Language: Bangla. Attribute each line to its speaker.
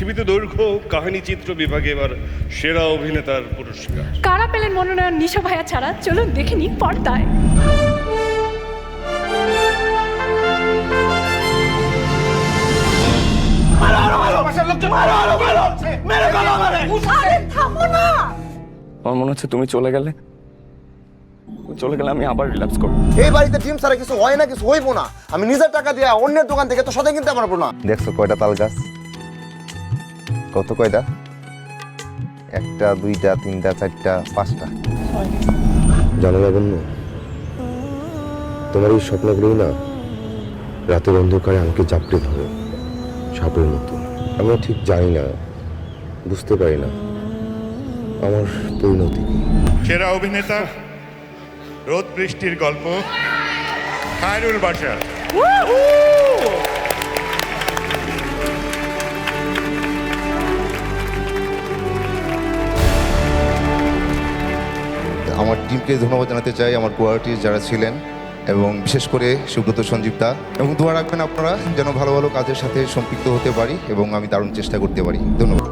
Speaker 1: সীমিত দৈর্ঘ্য কাহিনী চিত্র বিভাগে এবার সেরা অভিনেতার পুরস্কার।
Speaker 2: কারা পেলেন মনোনয়ন নিশা ভাইয়া ছাড়া? চলুন দেখে নিই পর্দায়।
Speaker 3: আমার মনে হচ্ছে তুমি চলে গেলে আমি আবার রিল্যাপস করবো।
Speaker 4: এই বাড়িতে ডিম ছাড়া কিছু হয় না, কিছু হইবো না। আমি নিজের টাকা দিয়ে অন্যের দোকান থেকে তো সদাই কিনতে পারবো না। দেখছো কয়টা তাল গাছ? কত কয়টা? একটা, দুইটা, তিনটা, চারটা, পাঁচটা।
Speaker 5: জানো লাবণ্য, তোমার এই স্বপ্নগুলোই না রাতের অন্ধকারে আমাকে জাপড়ে ধরে সাপের মতো। আমরা ঠিক জানি না, বুঝতে পারি না আমার পরিণতি কি।
Speaker 6: সেরা অভিনেতা রোদ বৃষ্টির গল্প, খায়রুল বাশার।
Speaker 4: আমার টিমকে ধন্যবাদ জানাতে চাই, আমার কোয়ালিটির যারা ছিলেন, এবং বিশেষ করে সুব্রত সঞ্জীবদা। এবং দোয়া রাখবেন আপনারা যেন ভালো ভালো কাজের সাথে সম্পৃক্ত হতে পারি এবং আমি দারুণ চেষ্টা করতে পারি। ধন্যবাদ।